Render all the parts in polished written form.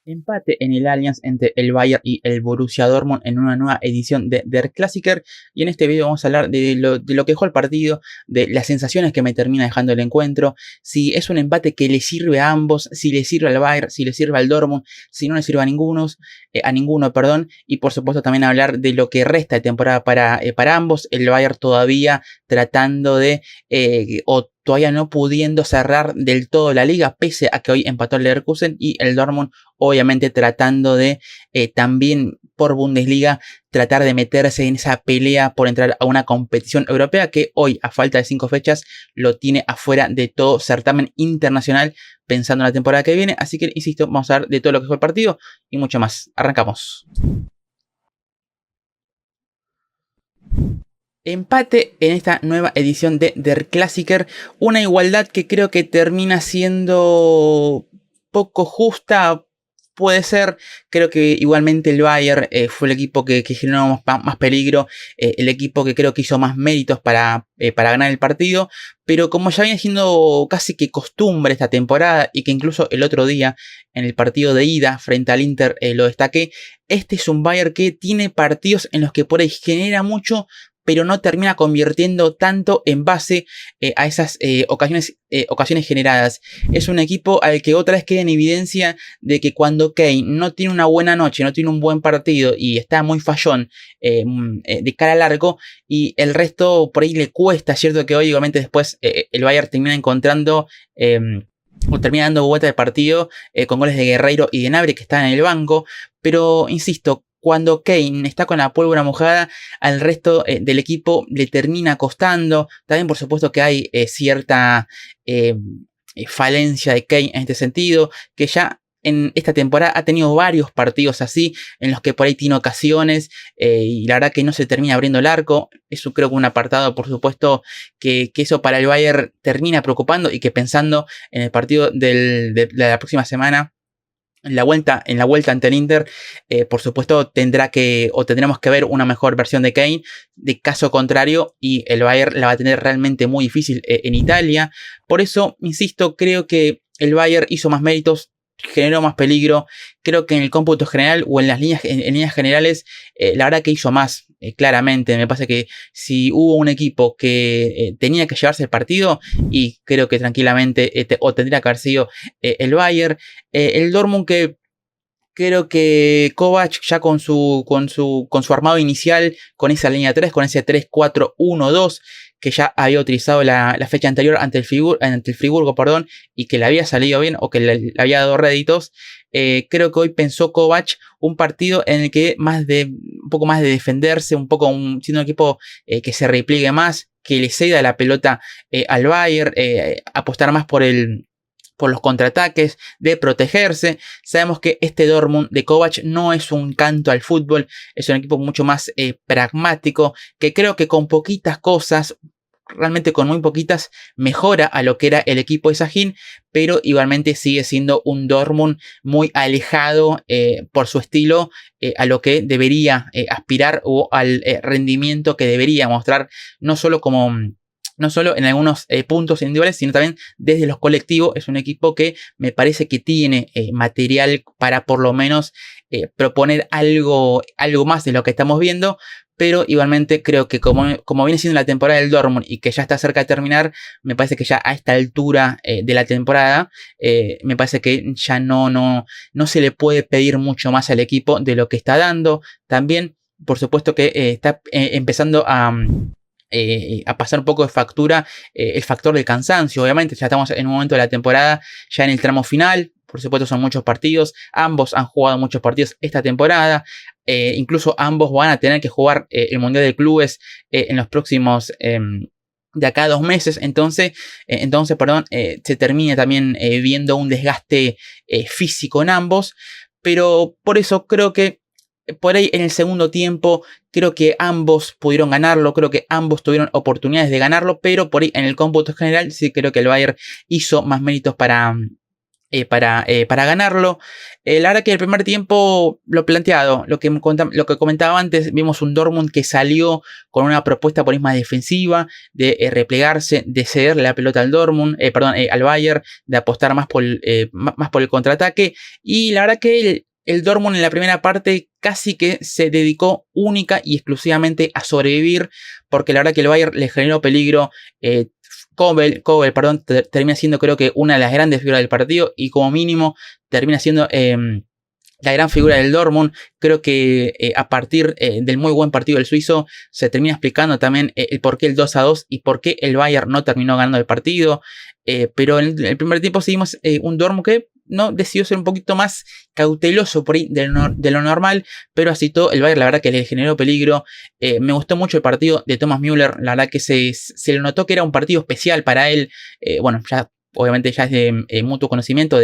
Empate en el Allianz entre el Bayern y el Borussia Dortmund en una nueva edición de Der Klassiker. Y en este video vamos a hablar de lo que dejó el partido, de las sensaciones que me termina dejando el encuentro, si es un empate que le sirve a ambos, si le sirve al Bayern, si le sirve al Dortmund, si no le sirve a ninguno, y por supuesto también hablar de lo que resta de temporada para ambos, el Bayern todavía tratando de, todavía no pudiendo cerrar del todo la liga, pese a que hoy empató el Leverkusen, y el Dortmund obviamente tratando de también por Bundesliga tratar de meterse en esa pelea por entrar a una competición europea que hoy, a falta de 5 fechas, lo tiene afuera de todo certamen internacional pensando en la temporada que viene. Así que, insisto, vamos a hablar de todo lo que fue el partido y mucho más. Arrancamos. Empate en esta nueva edición de Der Klassiker, una igualdad que creo que termina siendo poco justa, puede ser. Creo que igualmente el Bayern fue el equipo que generó más peligro, el equipo que creo que hizo más méritos para ganar el partido, pero como ya viene siendo casi que costumbre esta temporada, y que incluso el otro día en el partido de ida frente al Inter lo destaqué, este es un Bayern que tiene partidos en los que por ahí genera mucho, pero no termina convirtiendo tanto en base a esas ocasiones generadas. Es un equipo al que otra vez queda en evidencia de que cuando Kane no tiene una buena noche, no tiene un buen partido y está muy fallón de cara al arco, y el resto por ahí le cuesta, cierto que hoy igualmente después el Bayern termina encontrando o termina dando vuelta de partido con goles de Guerreiro y de Gnabry, que están en el banco, pero insisto, cuando Kane está con la pólvora mojada, al resto del equipo le termina costando. También por supuesto que hay cierta falencia de Kane en este sentido, que ya en esta temporada ha tenido varios partidos así, en los que por ahí tiene ocasiones y la verdad que no se termina abriendo el arco. Eso creo que un apartado, por supuesto, que eso para el Bayern termina preocupando, y que pensando en el partido de la próxima semana, en la vuelta ante el Inter, por supuesto tendremos que ver una mejor versión de Kane. De caso contrario, y el Bayern la va a tener realmente muy difícil en Italia. Por eso, insisto, creo que el Bayern hizo más méritos, generó más peligro. Creo que en el cómputo general o en líneas generales, la verdad que hizo más. Claramente, me pasa que si hubo un equipo que tenía que llevarse el partido, y creo que tranquilamente o tendría que haber sido el Bayern. El Dortmund, que creo que Kovac ya con su armado inicial, con esa línea 3, con ese 3-4-1-2 que ya había utilizado la fecha anterior ante el Friburgo, y que le había salido bien, o que le había dado réditos. Creo que hoy pensó Kovac un partido en el que un poco más de defenderse, siendo un equipo que se repliegue más, que le ceda la pelota al Bayern, apostar más por los contraataques, de protegerse. Sabemos que este Dortmund de Kovac no es un canto al fútbol, es un equipo mucho más pragmático, que creo que con poquitas cosas, realmente con muy poquitas, mejora a lo que era el equipo de Sahin, pero igualmente sigue siendo un Dortmund muy alejado por su estilo a lo que debería aspirar, o al rendimiento que debería mostrar, no solo en algunos puntos individuales, sino también desde los colectivos. Es un equipo que me parece que tiene material para por lo menos proponer algo más de lo que estamos viendo. Pero igualmente creo que como viene siendo la temporada del Dortmund, y que ya está cerca de terminar, me parece que ya a esta altura de la temporada, me parece que ya no se le puede pedir mucho más al equipo de lo que está dando. También, por supuesto que está empezando a pasar un poco de factura el factor del cansancio. Obviamente ya estamos en un momento de la temporada, ya en el tramo final. Por supuesto son muchos partidos, ambos han jugado muchos partidos esta temporada, incluso ambos van a tener que jugar el Mundial de Clubes en los próximos de acá a 2 meses. Entonces se termina también viendo un desgaste físico en ambos, pero por eso creo que por ahí en el segundo tiempo, creo que ambos pudieron ganarlo, creo que ambos tuvieron oportunidades de ganarlo, pero por ahí en el cómputo general sí creo que el Bayern hizo más méritos para para ganarlo. La verdad que el primer tiempo, lo planteado, lo que comentaba antes, vimos un Dortmund que salió con una propuesta por ahí más defensiva, de replegarse, de cederle la pelota al al Bayern, de apostar más por el contraataque. Y la verdad que el Dortmund en la primera parte casi que se dedicó única y exclusivamente a sobrevivir, porque la verdad que el Bayern le generó peligro. Kobel, termina siendo creo que una de las grandes figuras del partido y como mínimo termina siendo la gran figura del Dortmund. Creo que a partir del muy buen partido del suizo se termina explicando también el por qué el 2-2 y por qué el Bayern no terminó ganando el partido. Pero en el primer tiempo seguimos un Dortmund que no decidió ser un poquito más cauteloso por ahí de lo normal, pero así todo el Bayern la verdad que le generó peligro. Me gustó mucho el partido de Thomas Müller, la verdad que se le notó que era un partido especial para él. Bueno, ya obviamente ya es de mutuo conocimiento,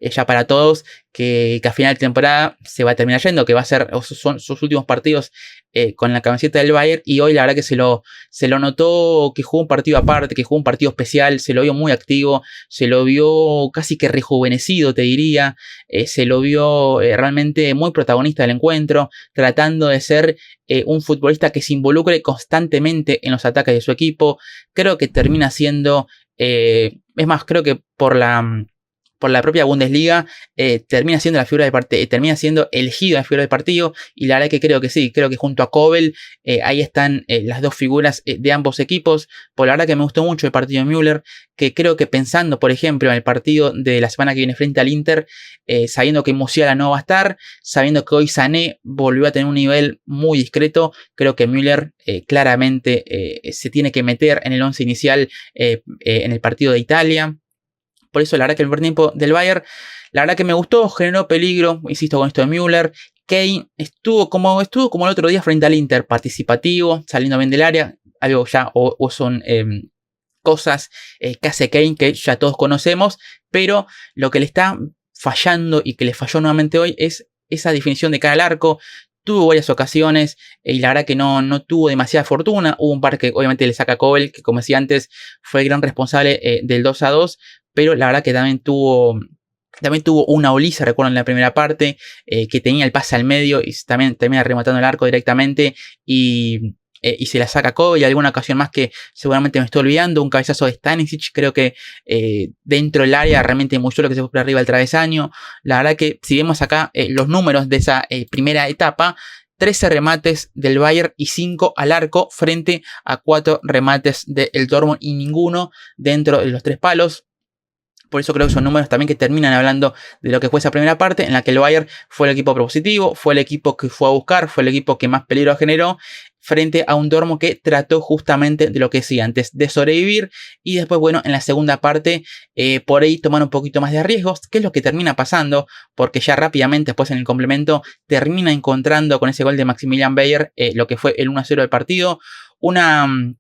ya para todos, que a final de temporada se va a terminar yendo, que va a ser son sus últimos partidos con la camiseta del Bayern, y hoy la verdad que se lo notó que jugó un partido aparte, que jugó un partido especial, se lo vio muy activo, se lo vio casi que rejuvenecido, te diría, se lo vio realmente muy protagonista del encuentro, tratando de ser un futbolista que se involucre constantemente en los ataques de su equipo. Creo que termina siendo, es más, creo que por la propia Bundesliga, termina siendo la figura del partido, termina siendo elegido la figura del partido, y la verdad que creo que sí, creo que junto a Kobel, ahí están las dos figuras de ambos equipos. Por la verdad que me gustó mucho el partido de Müller, que creo que pensando, por ejemplo, en el partido de la semana que viene frente al Inter, sabiendo que Musiala no va a estar, sabiendo que hoy Sané volvió a tener un nivel muy discreto, creo que Müller claramente se tiene que meter en el once inicial en el partido de Italia. Por eso la verdad que el primer tiempo del Bayern, la verdad que me gustó, generó peligro, insisto con esto de Müller. Kane estuvo como el otro día frente al Inter, participativo, saliendo bien del área, algo ya o son cosas que hace Kane que ya todos conocemos, pero lo que le está fallando y que le falló nuevamente hoy es esa definición de cara al arco. Tuvo varias ocasiones y la verdad que no tuvo demasiada fortuna. Hubo un par que obviamente le saca a Kobel, que como decía antes fue el gran responsable del 2-2, pero la verdad que también tuvo una Olise, recuerdo en la primera parte, que tenía el pase al medio y también termina rematando el arco directamente y se la saca Kobel. Y alguna ocasión más que seguramente me estoy olvidando, un cabezazo de Stanisic, creo que dentro del área realmente mucho lo que se fue por arriba del travesaño. La verdad que si vemos acá los números de esa primera etapa, 13 remates del Bayern y 5 al arco frente a 4 remates del Dortmund y ninguno dentro de los 3 palos. Por eso creo que son números también que terminan hablando de lo que fue esa primera parte, en la que el Bayern fue el equipo propositivo, fue el equipo que fue a buscar, fue el equipo que más peligro generó, frente a un Dortmund que trató justamente de lo que decía antes, de sobrevivir. Y después, bueno, en la segunda parte, por ahí tomar un poquito más de riesgos, que es lo que termina pasando, porque ya rápidamente después en el complemento termina encontrando con ese gol de Maximilian Bayer lo que fue el 1-0 del partido. Un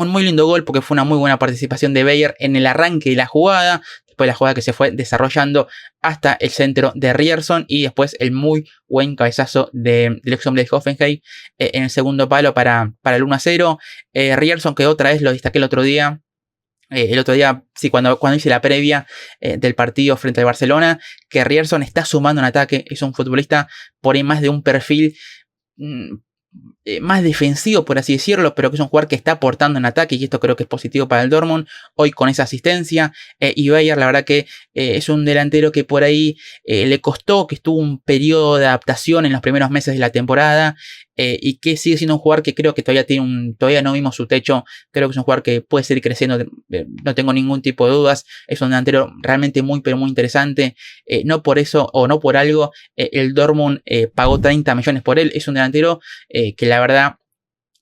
muy lindo gol porque fue una muy buena participación de Bayer en el arranque de la jugada, después la jugada que se fue desarrollando hasta el centro de Ryerson y después el muy buen cabezazo de Lexion Blaise Hoffenheim en el segundo palo para el 1-0. Ryerson, que otra vez lo destaqué el otro día, sí, cuando hice la previa del partido frente al Barcelona, que Ryerson está sumando en ataque, es un futbolista por ahí más de un perfil más defensivo, por así decirlo, pero que es un jugador que está aportando en ataque y esto creo que es positivo para el Dortmund, hoy con esa asistencia. Y Bayer, la verdad que es un delantero que por ahí le costó, que estuvo un periodo de adaptación en los primeros meses de la temporada y que sigue siendo un jugador que creo que todavía no vimos su techo. Creo que es un jugador que puede seguir creciendo, no tengo ningún tipo de dudas. Es un delantero realmente muy pero muy interesante. No por eso o no por algo el Dortmund pagó 30 millones por él. Es un delantero que la verdad,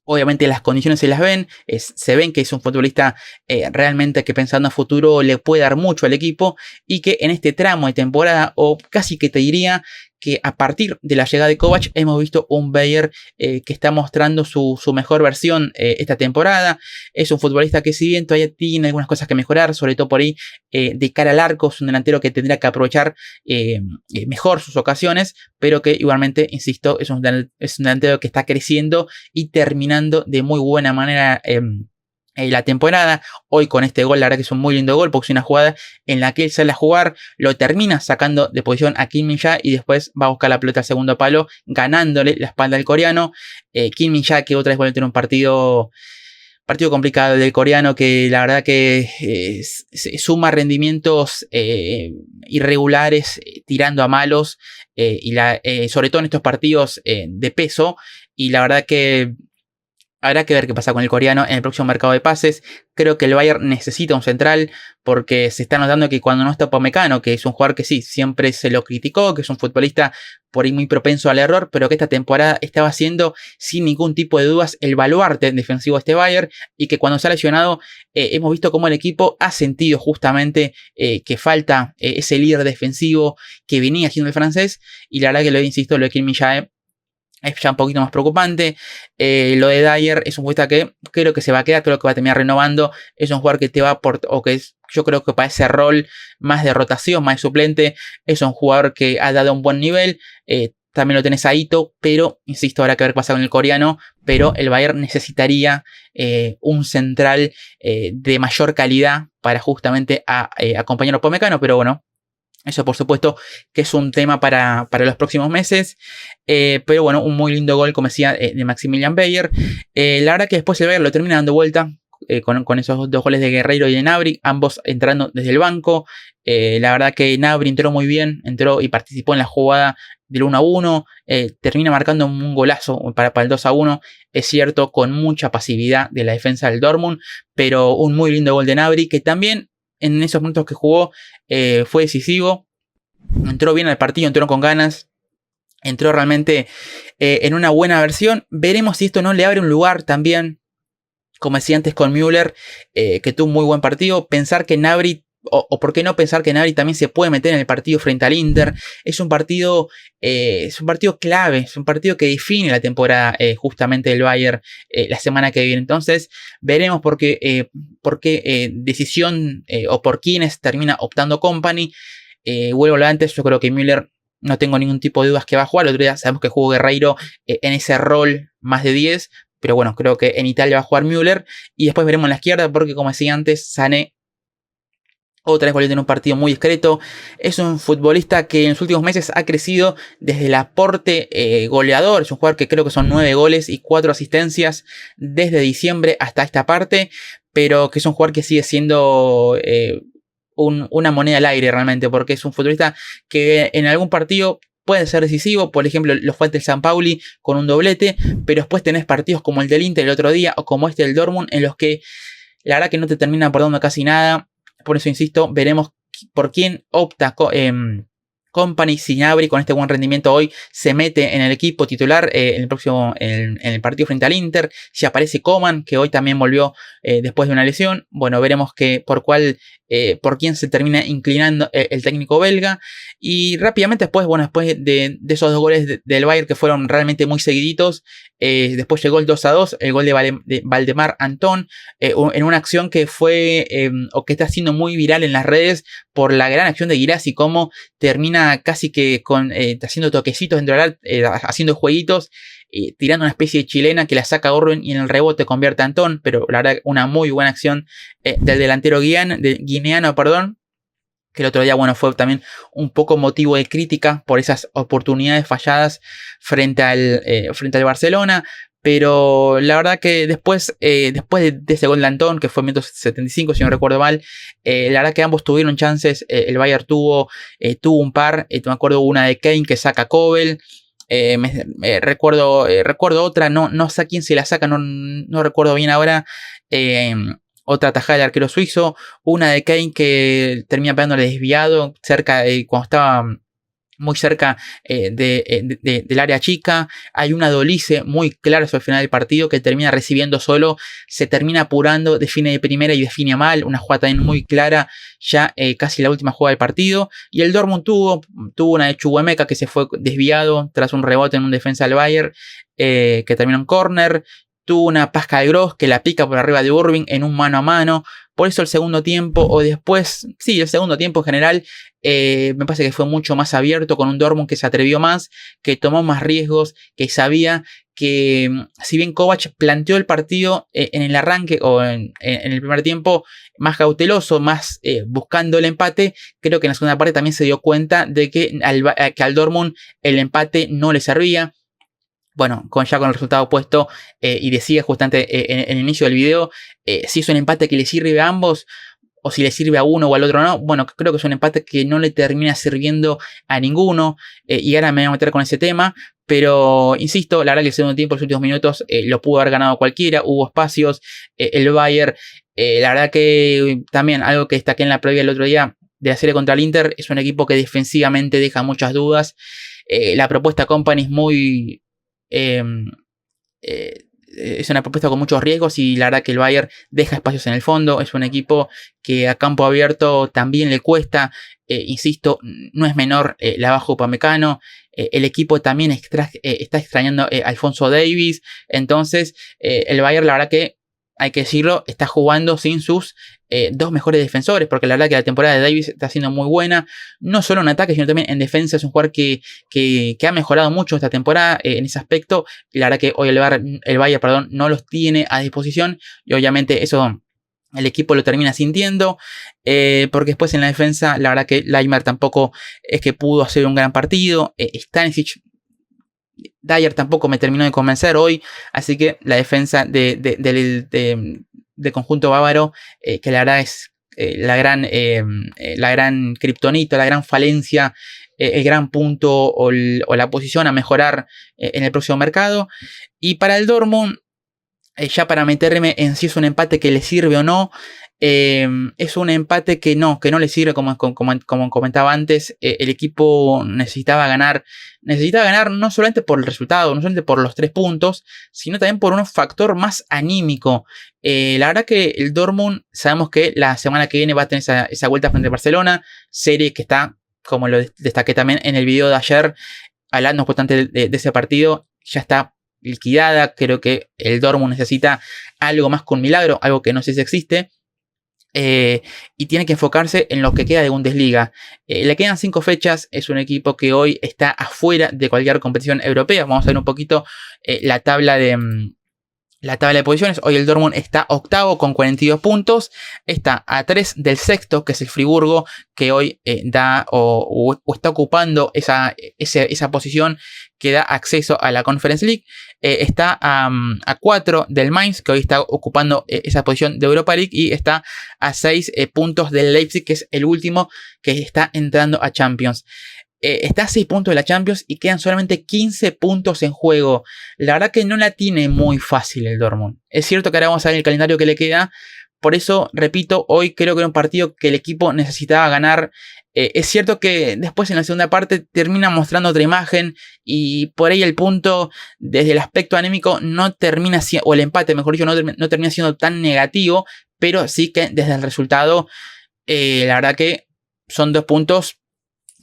obviamente las condiciones se las ven, se ven que es un futbolista realmente que pensando a futuro le puede dar mucho al equipo y que en este tramo de temporada, o casi que te diría que a partir de la llegada de Kovac hemos visto un Bayer que está mostrando su mejor versión esta temporada. Es un futbolista que si bien todavía tiene algunas cosas que mejorar, sobre todo por ahí de cara al arco, es un delantero que tendrá que aprovechar mejor sus ocasiones, pero que igualmente, insisto, es un delantero que está creciendo y terminando de muy buena manera la temporada. Hoy con este gol, la verdad que es un muy lindo gol, porque es una jugada en la que él sale a jugar, lo termina sacando de posición a Kim Min-jae y después va a buscar la pelota al segundo palo, ganándole la espalda al coreano. Kim Min-jae, que otra vez vuelve a tener un partido complicado del coreano, que la verdad que suma rendimientos irregulares, tirando a malos, sobre todo en estos partidos de peso, y la verdad que habrá que ver qué pasa con el coreano en el próximo mercado de pases. Creo que el Bayern necesita un central, porque se está notando que cuando no está Upamecano, que es un jugador que sí, siempre se lo criticó, que es un futbolista por ahí muy propenso al error, pero que esta temporada estaba siendo sin ningún tipo de dudas el baluarte defensivo de este Bayern, y que cuando se ha lesionado hemos visto cómo el equipo ha sentido justamente que falta ese líder defensivo que venía haciendo el francés, y la verdad que insisto, lo de Kim Min-jae es ya un poquito más preocupante. Lo de Dyer es un futbolista que creo que se va a quedar, creo que va a terminar renovando. Es un jugador que te va a aportar, yo creo que para ese rol más de rotación, más de suplente, es un jugador que ha dado un buen nivel. También lo tenés a Ito, pero insisto, habrá que ver qué pasa con el coreano. Pero el Bayern necesitaría un central de mayor calidad para justamente acompañar a Upamecano, pero bueno. Eso por supuesto que es un tema para los próximos meses. Pero bueno, un muy lindo gol, como decía, de Maximilian Bayer. La verdad que después el Bayern lo termina dando vuelta con esos dos goles de Guerreiro y de Gnabry, ambos entrando desde el banco. La verdad que Gnabry entró muy bien, entró y participó en la jugada del 1-1. Termina marcando un golazo para el 2-1. Es cierto, con mucha pasividad de la defensa del Dortmund, pero un muy lindo gol de Gnabry, que también en esos minutos que jugó fue decisivo. Entró bien al partido, entró con ganas, entró realmente en una buena versión. Veremos si esto no le abre un lugar también, como decía antes con Müller, que tuvo un muy buen partido. Pensar que Gnabry, o por qué no pensar que Gnabry también se puede meter en el partido frente al Inter. Es un partido clave, es un partido que define la temporada justamente del Bayern la semana que viene. Entonces veremos por qué decisión o por quiénes termina optando Kompany. Vuelvo a lo antes, yo creo que Müller, no tengo ningún tipo de dudas que va a jugar. El otro día sabemos que jugó Guerreiro en ese rol más de 10, pero bueno, creo que en Italia va a jugar Müller. Y después veremos en la izquierda, porque como decía antes, Sané otra vez volviendo en un partido muy discreto. Es un futbolista que en los últimos meses ha crecido desde el aporte goleador. Es un jugador que creo que son 9 goles y 4 asistencias desde diciembre hasta esta parte, pero que es un jugador que sigue siendo una moneda al aire realmente, porque es un futbolista que en algún partido puede ser decisivo. Por ejemplo, lo fue ante el San Pauli con un doblete, pero después tenés partidos como el del Inter el otro día o como este del Dortmund, en los que la verdad que no te termina aportando casi nada. Por eso insisto, veremos por quién opta Kompany. Si Gnabry con este buen rendimiento hoy se mete en el equipo titular en el partido frente al Inter. Si aparece Coman, que hoy también volvió después de una lesión. Bueno, veremos por quién se termina inclinando el técnico belga. Y rápidamente después de esos dos goles del Bayern, que fueron realmente muy seguiditos, después llegó el 2-2, el gol de Valdemar Antón, en una acción que fue o que está siendo muy viral en las redes por la gran acción de Guirassy, como termina casi que haciendo toquecitos dentro del área, haciendo jueguitos, tirando una especie de chilena que la saca Orben y en el rebote convierte a Antón. Pero la verdad, una muy buena acción del delantero guineano, que el otro día fue también un poco motivo de crítica por esas oportunidades falladas frente al Barcelona. Pero la verdad que después de ese gol de Antón, que fue en 175 si no recuerdo mal, la verdad que ambos tuvieron chances. El Bayern tuvo un par, me acuerdo una de Kane que saca a Kobel. Recuerdo otra, no sé a quién se la saca, no recuerdo bien ahora. Otra tajada del arquero suizo, una de Kane que termina pegándole desviado cuando estaba muy cerca del área chica. Hay una Dolice muy clara sobre el final del partido que termina recibiendo solo, se termina apurando, define de primera y define mal, una jugada también muy clara, ya casi la última jugada del partido. Y el Dortmund tuvo una de Chukwuemeka que se fue desviado tras un rebote en un defensa del Bayern, que terminó en córner. Tuvo una Pascal Gross que la pica por arriba de Irving en un mano a mano, Por eso el segundo tiempo, o después, sí, el segundo tiempo en general, me parece que fue mucho más abierto, con un Dortmund que se atrevió más, que tomó más riesgos, que sabía que si bien Kovac planteó el partido en el arranque o en el primer tiempo más cauteloso, más buscando el empate, creo que en la segunda parte también se dio cuenta de que al Dortmund el empate no le servía. Bueno, ya con el resultado puesto, y decía justamente en el inicio del video, si es un empate que le sirve a ambos, o si le sirve a uno o al otro no. Bueno, creo que es un empate que no le termina sirviendo a ninguno, y ahora me voy a meter con ese tema. Pero insisto, la verdad que el segundo tiempo, los últimos minutos, lo pudo haber ganado cualquiera, hubo espacios, el Bayern, la verdad que también algo que destaqué en la previa el otro día de la serie contra el Inter, es un equipo que defensivamente deja muchas dudas. La propuesta Kompany es muy... es una propuesta con muchos riesgos, y la verdad que el Bayern deja espacios en el fondo. Es un equipo que a campo abierto también le cuesta. Insisto, no es menor la baja Upamecano. El equipo también está extrañando a Alphonso Davies. Entonces el Bayern, la verdad que hay que decirlo, está jugando sin sus dos mejores defensores, porque la verdad que la temporada de Davies está siendo muy buena, no solo en ataque, sino también en defensa. Es un jugador que ha mejorado mucho esta temporada en ese aspecto. La verdad que hoy el Bayern no los tiene a disposición, y obviamente eso el equipo lo termina sintiendo, porque después en la defensa, la verdad que Leimar tampoco es que pudo hacer un gran partido. Stanisic, Dyer tampoco me terminó de convencer hoy, así que la defensa del conjunto bávaro, que la verdad es la gran kriptonita, la gran falencia, el gran punto o la posición a mejorar en el próximo mercado. Y para el Dortmund, ya para meterme en si es un empate que le sirve o no, es un empate que no le sirve, como comentaba antes. El equipo necesitaba ganar no solamente por el resultado, no solamente por los 3 puntos, sino también por un factor más anímico. La verdad que el Dortmund, sabemos que la semana que viene va a tener esa vuelta frente a Barcelona, serie que está, como lo destaqué también en el video de ayer, hablando bastante de ese partido, ya está liquidada. Creo que el Dortmund necesita algo más que un milagro, algo que no sé si existe. Y tiene que enfocarse en lo que queda de Bundesliga. Le quedan 5 fechas. Es un equipo que hoy está afuera de cualquier competición europea. Vamos a ver un poquito la tabla de posiciones. Hoy el Dortmund está octavo con 42 puntos. Está a 3 del sexto, que es el Friburgo, que hoy da o está ocupando esa posición que da acceso a la Conference League. Está a 4 del Mainz, que hoy está ocupando esa posición de Europa League. Y está a 6 puntos del Leipzig, que es el último que está entrando a Champions. Está a 6 puntos de la Champions y quedan solamente 15 puntos en juego. La verdad que no la tiene muy fácil el Dortmund. Es cierto que ahora vamos a ver el calendario que le queda. Por eso, repito, hoy creo que era un partido que el equipo necesitaba ganar. Es cierto que después en la segunda parte termina mostrando otra imagen, y por ahí el punto desde el aspecto anímico no termina siendo, o el empate mejor dicho, no termina siendo tan negativo, pero sí que desde el resultado, la verdad que son 2 puntos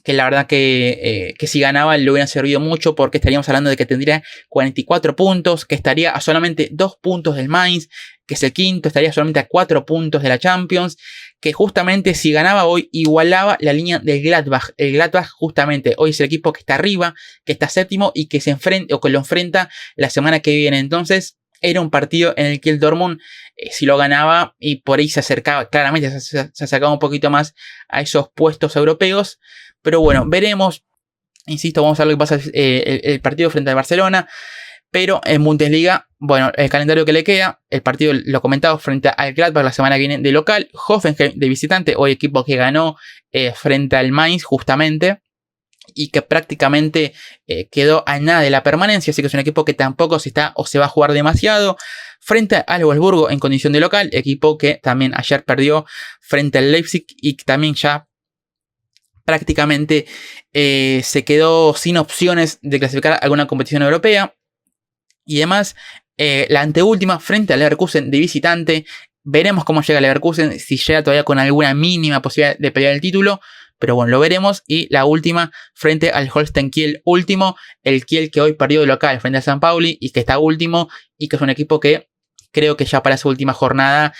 que la verdad que si ganaba le hubieran servido mucho, porque estaríamos hablando de que tendría 44 puntos, que estaría a solamente 2 puntos del Mainz, que es el quinto, estaría solamente a 4 puntos de la Champions, que justamente si ganaba hoy igualaba la línea del Gladbach. El Gladbach justamente hoy es el equipo que está arriba, que está séptimo y que que lo enfrenta la semana que viene. Entonces era un partido en el que el Dortmund, si lo ganaba, y por ahí se acercaba, claramente se acercaba un poquito más a esos puestos europeos. Pero bueno, veremos. Insisto, vamos a ver lo que pasa el partido frente al Barcelona. Pero en Bundesliga, bueno, el calendario que le queda, el partido lo comentado frente al Gladbach la semana que viene de local, Hoffenheim de visitante, hoy equipo que ganó frente al Mainz justamente, y que prácticamente quedó a nada de la permanencia, así que es un equipo que tampoco se va a jugar demasiado. Frente al Wolfsburgo en condición de local, equipo que también ayer perdió frente al Leipzig y que también ya prácticamente se quedó sin opciones de clasificar a alguna competición europea. Y además, la anteúltima frente al Leverkusen de visitante. Veremos cómo llega el Leverkusen, si llega todavía con alguna mínima posibilidad de pelear el título. Pero bueno, lo veremos. Y la última frente al Holstein Kiel último. El Kiel que hoy perdió de local frente al San Pauli y que está último. Y que es un equipo que creo que ya para esa última jornada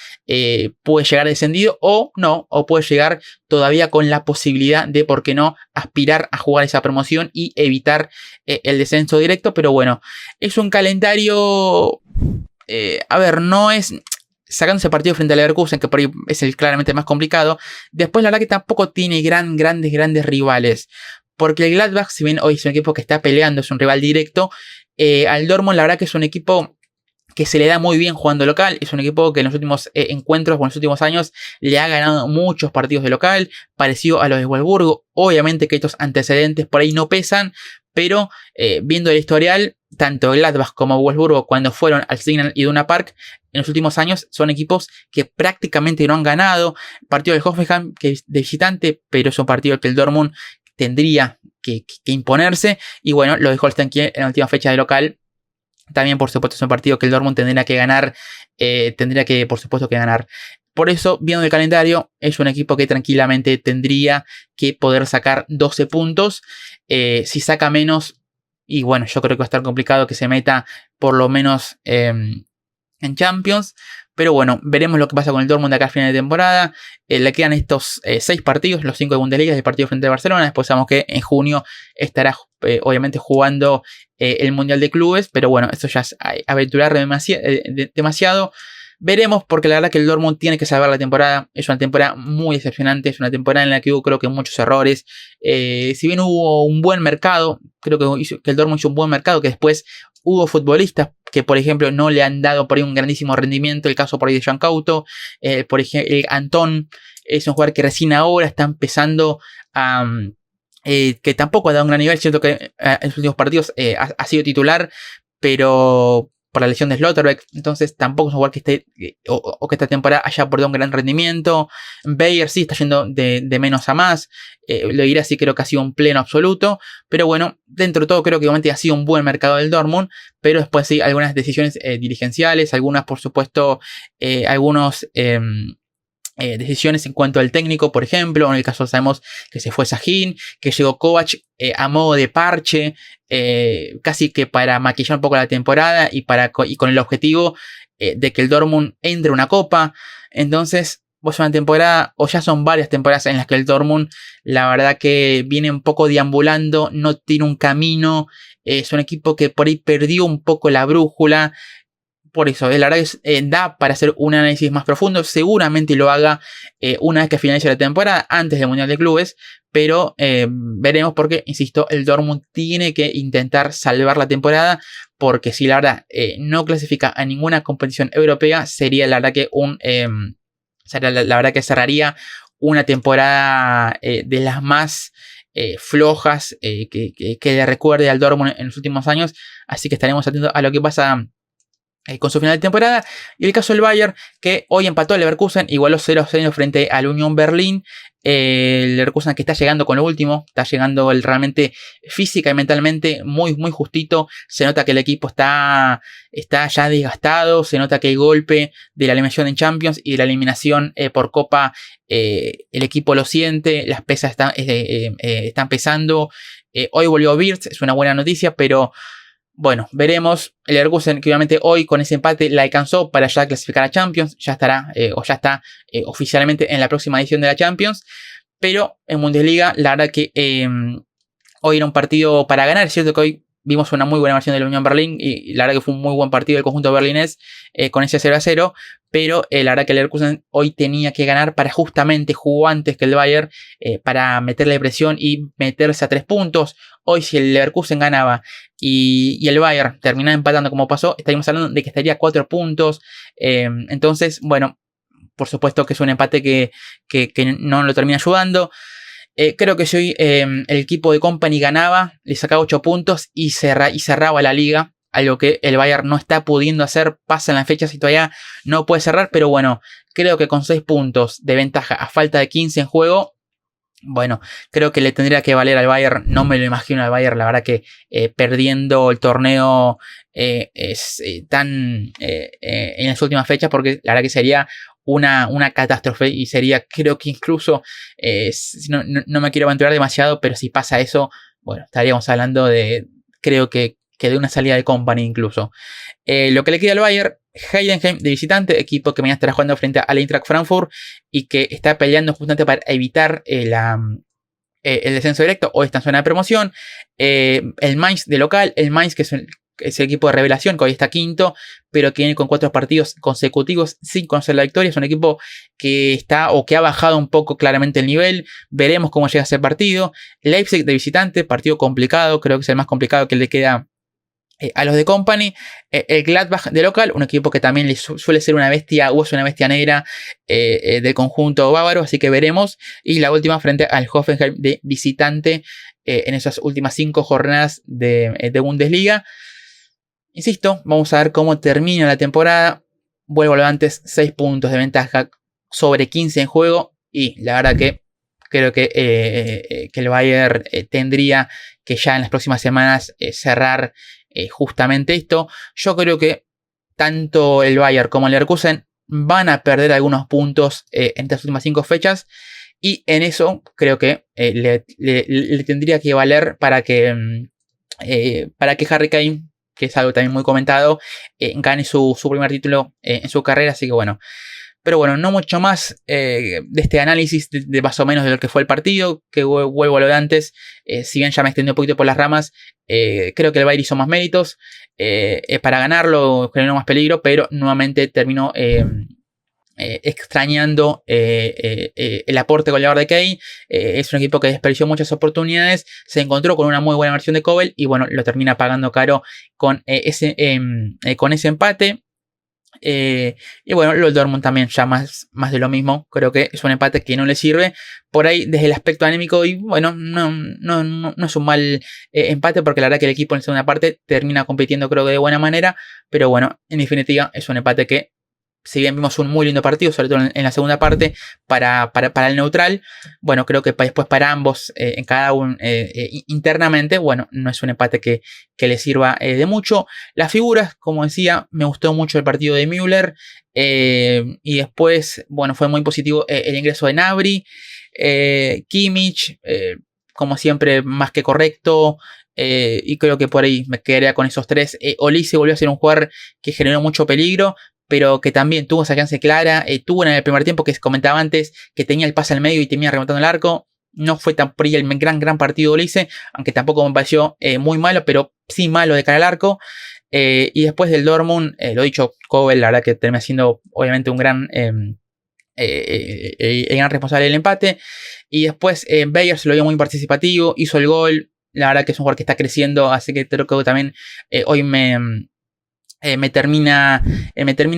puede llegar descendido o no, o puede llegar todavía con la posibilidad de, ¿por qué no?, aspirar a jugar esa promoción y evitar el descenso directo. Pero bueno, es un calendario, a ver, no es... Sacando ese partido frente al Leverkusen, que por ahí es el claramente más complicado. Después la verdad que tampoco tiene grandes rivales. Porque el Gladbach, si bien hoy es un equipo que está peleando, es un rival directo, al Dortmund la verdad que es un equipo que se le da muy bien jugando local. Es un equipo que en los últimos encuentros o en los últimos años le ha ganado muchos partidos de local, parecido a los de Wolfsburgo. Obviamente que estos antecedentes por ahí no pesan, pero viendo el historial, tanto Gladbach como Wolfsburgo, cuando fueron al Signal Iduna Park en los últimos años, son equipos que prácticamente no han ganado. Partido del Hoffenheim, que es de visitante, pero es un partido que el Dortmund tendría que imponerse. Y bueno, lo de Holstein Kiel en la última fecha de local, también por supuesto es un partido que el Dortmund tendría que ganar. Por supuesto que ganar. Por eso, viendo el calendario, es un equipo que tranquilamente tendría que poder sacar 12 puntos. Si saca menos, y bueno, yo creo que va a estar complicado que se meta por lo menos en Champions. Pero bueno, veremos lo que pasa con el Dortmund de acá al final de temporada. Le quedan estos 6 partidos, los 5 de Bundesliga, el partido frente a Barcelona. Después sabemos que en junio estará obviamente jugando el Mundial de Clubes. Pero bueno, esto ya es aventurar demasiado. Veremos, porque la verdad que el Dortmund tiene que salvar la temporada. Es una temporada muy decepcionante. Es una temporada en la que hubo, creo que, muchos errores. Si bien hubo un buen mercado, creo que el Dortmund hizo un buen mercado, que después hubo futbolistas que, por ejemplo, no le han dado por ahí un grandísimo rendimiento. El caso por ahí de Jean Couto. Por ejemplo, el Antón es un jugador que recién ahora está empezando a... que tampoco ha dado un gran nivel. Siento que en los últimos partidos ha sido titular, pero por la lesión de Slotterbeck, entonces tampoco es un jugador que esté o que esta temporada haya aportado un gran rendimiento. Bayer sí está yendo de menos a más. Lo diré así, creo que ha sido un pleno absoluto. Pero bueno, dentro de todo creo que obviamente ha sido un buen mercado del Dortmund. Pero después sí, algunas decisiones dirigenciales, algunas por supuesto, decisiones en cuanto al técnico, por ejemplo. En el caso sabemos que se fue Sahin, que llegó Kovac a modo de parche, casi que para maquillar un poco la temporada y con el objetivo de que el Dortmund entre a una copa. Entonces, es una temporada, o ya son varias temporadas en las que el Dortmund, la verdad que viene un poco deambulando, no tiene un camino. Es un equipo que por ahí perdió un poco la brújula. Por eso, la verdad que da para hacer un análisis más profundo. Seguramente lo haga una vez que finalice la temporada, antes del Mundial de Clubes. Pero veremos, porque, insisto, el Dortmund tiene que intentar salvar la temporada. Porque si la verdad no clasifica a ninguna competición europea, sería la verdad que la verdad que cerraría una temporada de las más flojas que le recuerde al Dortmund en los últimos años. Así que estaremos atentos a lo que pasa con su final de temporada. Y el caso del Bayern, que hoy empató al Leverkusen, igualó 0-0 frente al Union Berlin. El Leverkusen que está llegando con lo último, está llegando realmente física y mentalmente muy justito. Se nota que el equipo está ya desgastado, se nota que el golpe de la eliminación en Champions y de la eliminación por Copa, el equipo lo siente, las pesas están pesando. Hoy volvió Wirtz, es una buena noticia, pero bueno, veremos. El Leverkusen, que obviamente hoy con ese empate la alcanzó para ya clasificar a Champions. Ya estará, ya está oficialmente en la próxima edición de la Champions. Pero en Bundesliga, la verdad que hoy era un partido para ganar. Es cierto que hoy vimos una muy buena versión de la Unión Berlín. Y la verdad que fue un muy buen partido del conjunto berlinés con ese 0-0. Pero la verdad que el Leverkusen hoy tenía que ganar para justamente jugar antes que el Bayern, para meterle presión y meterse a 3 puntos. Hoy, si el Leverkusen ganaba y el Bayern terminaba empatando como pasó, estaríamos hablando de que estaría a 4 puntos. Entonces, bueno, por supuesto que es un empate que no lo termina ayudando. Creo que si hoy el equipo de Kompany ganaba, le sacaba 8 puntos y cerraba la liga. Algo que el Bayern no está pudiendo hacer. Pasan las fechas y todavía no puede cerrar. Pero bueno, creo que con 6 puntos de ventaja a falta de 15 en juego, bueno, creo que le tendría que valer al Bayern. No me lo imagino al Bayern, la verdad que perdiendo el torneo en las últimas fechas, porque la verdad que sería una catástrofe y sería, creo que incluso, no me quiero aventurar demasiado, pero si pasa eso, bueno, estaríamos hablando de, creo que de una salida de Kompany incluso. Lo que le queda al Bayern Heidenheim de visitante, equipo que mañana estará jugando frente al Eintracht Frankfurt y que está peleando justamente para evitar el descenso directo o esta zona de promoción. El Mainz de local, el Mainz que es el equipo de revelación, que hoy está quinto, pero que viene con 4 partidos consecutivos sin conocer la victoria. Es un equipo que está o que ha bajado un poco claramente el nivel. Veremos cómo llega ese partido. Leipzig de visitante, partido complicado, creo que es el más complicado que le queda a los de Company. El Gladbach de local, un equipo que también suele ser una bestia, o es una bestia negra del conjunto bávaro, así que veremos. Y la última frente al Hoffenheim de visitante en esas últimas 5 jornadas de Bundesliga. Insisto, vamos a ver cómo termina la temporada. Vuelvo a lo antes, 6 puntos de ventaja sobre 15 en juego. Y la verdad que creo que el Bayern tendría que ya en las próximas semanas cerrar justamente esto. Yo creo que tanto el Bayern como el Leverkusen van a perder algunos puntos en estas últimas 5 fechas. Y en eso creo que le tendría que valer para que Harry Kane, que es algo también muy comentado, gane su primer título en su carrera. Así que bueno. Pero bueno, no mucho más de este análisis de más o menos de lo que fue el partido, que vuelvo a lo de antes. Si bien ya me extendí un poquito por las ramas, creo que el Bayern hizo más méritos para ganarlo, generó más peligro, pero nuevamente terminó extrañando el aporte goleador de Kane. Es un equipo que desperdició muchas oportunidades, se encontró con una muy buena versión de Kobel y bueno, lo termina pagando caro con ese empate. Y bueno, el Dortmund también ya más de lo mismo. Creo que es un empate que no le sirve por ahí desde el aspecto anímico. Y bueno, no es un mal empate, porque la verdad que el equipo en la segunda parte termina compitiendo, creo que de buena manera. Pero bueno, en definitiva es un empate que, si bien vimos un muy lindo partido, sobre todo en la segunda parte, para el neutral, bueno, creo que después para ambos, en cada uno internamente, bueno, no es un empate que le sirva de mucho. Las figuras, como decía, me gustó mucho el partido de Müller, y después, bueno, fue muy positivo el ingreso de Gnabry, Kimmich, como siempre, más que correcto. Y creo que por ahí me quedaría con esos 3. Olise volvió a ser un jugador que generó mucho peligro, pero que también tuvo esa chance clara. Tuvo en el primer tiempo, que comentaba antes, que tenía el pase al medio y termina remontando el arco. No fue tan por ahí el gran partido de Olise, aunque tampoco me pareció muy malo, pero sí malo de cara al arco. Y después del Dortmund, lo dicho, Kobel, la verdad que termina siendo obviamente un gran responsable del empate. Y después Bayer se lo vio muy participativo, hizo el gol. La verdad que es un jugador que está creciendo, así que creo que también hoy me termina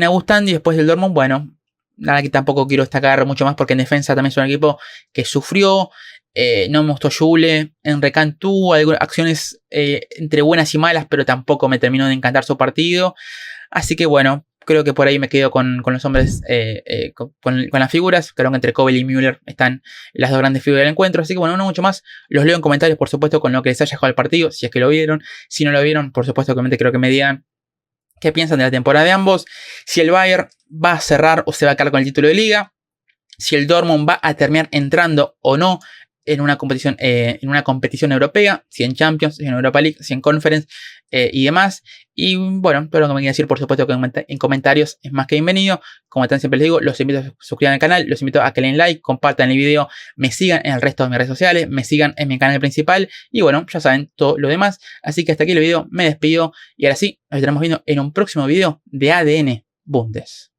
gustando. Y después del Dortmund, bueno, nada, que tampoco quiero destacar mucho más, porque en defensa también es un equipo que sufrió. No me gustó Jule. Enrique Can tuvo algunas acciones entre buenas y malas, pero tampoco me terminó de encantar su partido. Así que bueno, creo que por ahí me quedo con los hombres, con las figuras. Creo que entre Kobel y Müller están las 2 grandes figuras del encuentro. Así que bueno, no mucho más. Los leo en comentarios, por supuesto, con lo que les haya jugado el partido, si es que lo vieron. Si no lo vieron, por supuesto, creo que me digan qué piensan de la temporada de ambos. Si el Bayern va a cerrar o se va a quedar con el título de liga. Si el Dortmund va a terminar entrando o no en una competición europea. Si en Champions, si en Europa League, si en Conference y demás. Y bueno, todo lo que me quieran decir, por supuesto, que en comentarios es más que bienvenido. Como tan siempre les digo, los invito a suscribir al canal. Los invito a que le den like, compartan el video. Me sigan en el resto de mis redes sociales. Me sigan en mi canal principal. Y bueno, ya saben todo lo demás. Así que hasta aquí el video. Me despido. Y ahora sí, nos estaremos viendo en un próximo video de ADN Bundes.